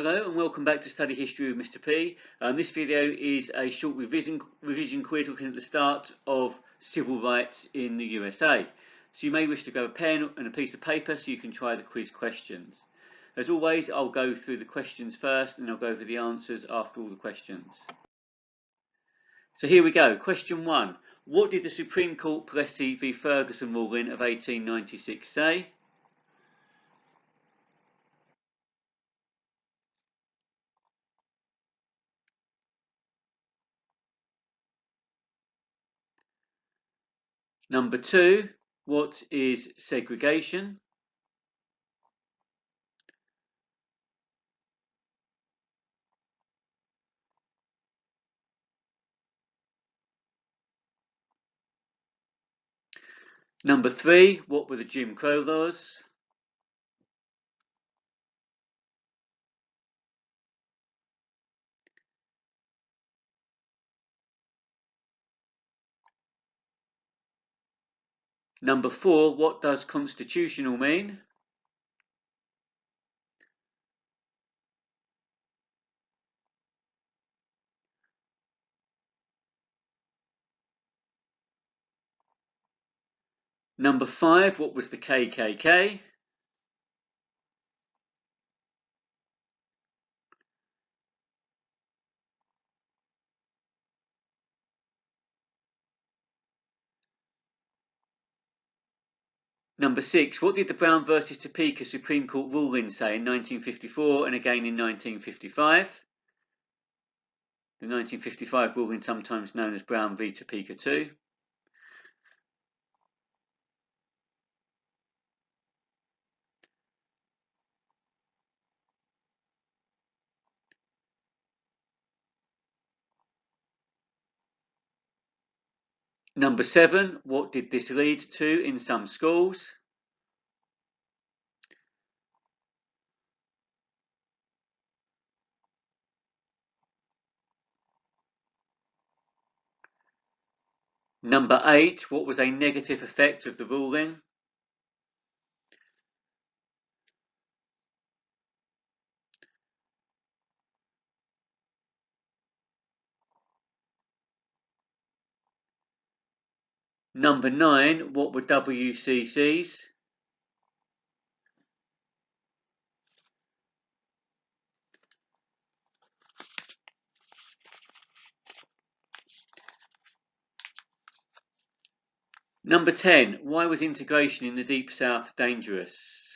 Hello and welcome back to Study History with Mr. P. This video is a short revision quiz looking at the start of civil rights in the USA. So you may wish to grab a pen and a piece of paper so you can try the quiz questions. As always, I'll go through the questions first and I'll go over the answers after all the questions. So here we go. Question 1. What did the Supreme Court Plessy v Ferguson ruling of 1896 say? Number 2, what is segregation? Number 3, what were the Jim Crow laws? Number 4, what does constitutional mean? Number 5, what was the KKK? Number 6, what did the Brown versus Topeka Supreme Court ruling say in 1954 and again in 1955? The 1955 ruling, sometimes known as Brown v Topeka 2. Number 7, what did this lead to in some schools? Number 8, what was a negative effect of the ruling? Number 9, what were WCCs? Number 10, why was integration in the Deep South dangerous?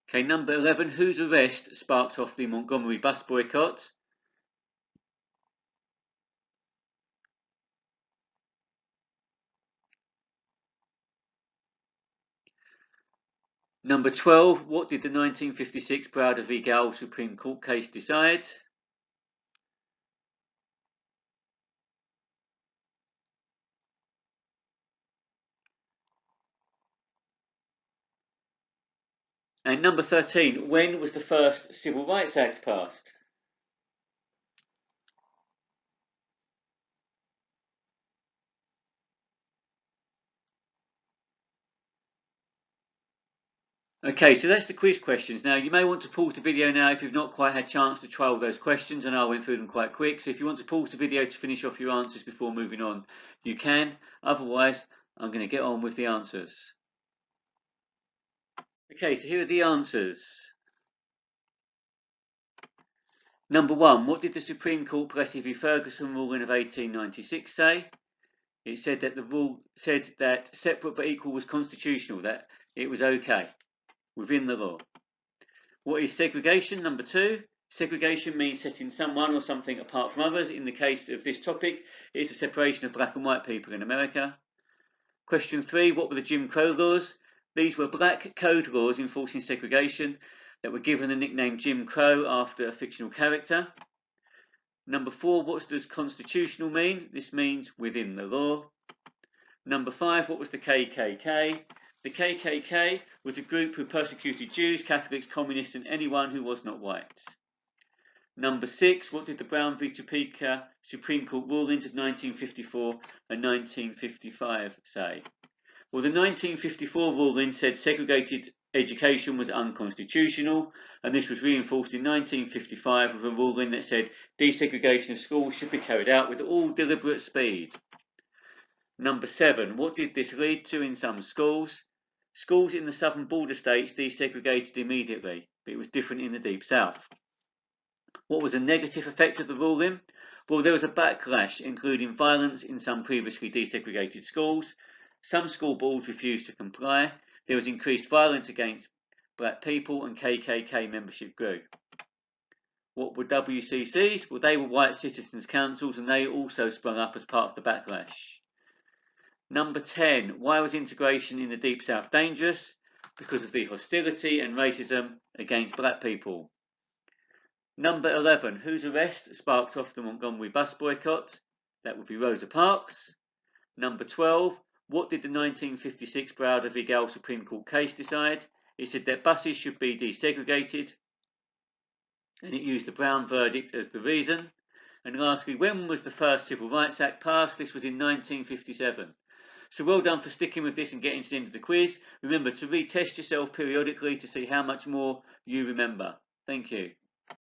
Okay, number 11, whose arrest sparked off the Montgomery bus boycott? Number 12, what did the 1956 Browder v Gowell Supreme Court case decide? And number 13, when was the first Civil Rights Act passed? Okay, so that's the quiz questions. Now, you may want to pause the video now if you've not quite had a chance to try all those questions, and I went through them quite quick. So if you want to pause the video to finish off your answers before moving on, you can. Otherwise, I'm going to get on with the answers. Okay, so here are the answers. Number 1, what did the Supreme Court Plessy v Ferguson ruling of 1896 say? It said that the rule said that separate but equal was constitutional, that it was okay within the law. What is segregation? Number 2, segregation means setting someone or something apart from others. In the case of this topic, it's the separation of black and white people in America. Question 3, what were the Jim Crow laws? These were black code laws enforcing segregation that were given the nickname Jim Crow after a fictional character. Number 4, what does constitutional mean? This means within the law. Number 5, what was the KKK? The KKK was a group who persecuted Jews, Catholics, communists and anyone who was not white. Number 6, what did the Brown v Topeka Supreme Court rulings of 1954 and 1955 say? Well, the 1954 ruling said segregated education was unconstitutional, and this was reinforced in 1955 with a ruling that said desegregation of schools should be carried out with all deliberate speed. Number 7, what did this lead to in some schools? Schools in the southern border states desegregated immediately, but it was different in the Deep South. What was a negative effect of the ruling? Well, there was a backlash, including violence in some previously desegregated schools. Some school boards refused to comply. There was increased violence against black people, and KKK membership grew. What were WCCs? Well, they were white citizens' councils, and they also sprung up as part of the backlash. Number 10, why was integration in the Deep South dangerous? Because of the hostility and racism against black people. Number 11, whose arrest sparked off the Montgomery bus boycott? That would be Rosa Parks. Number 12, what did the 1956 Browder v Gale Supreme Court case decide? It said that buses should be desegregated, and it used the Brown verdict as the reason. And lastly, when was the first Civil Rights Act passed? This was in 1957. So well done for sticking with this and getting to the end of the quiz. Remember to retest yourself periodically to see how much more you remember. Thank you.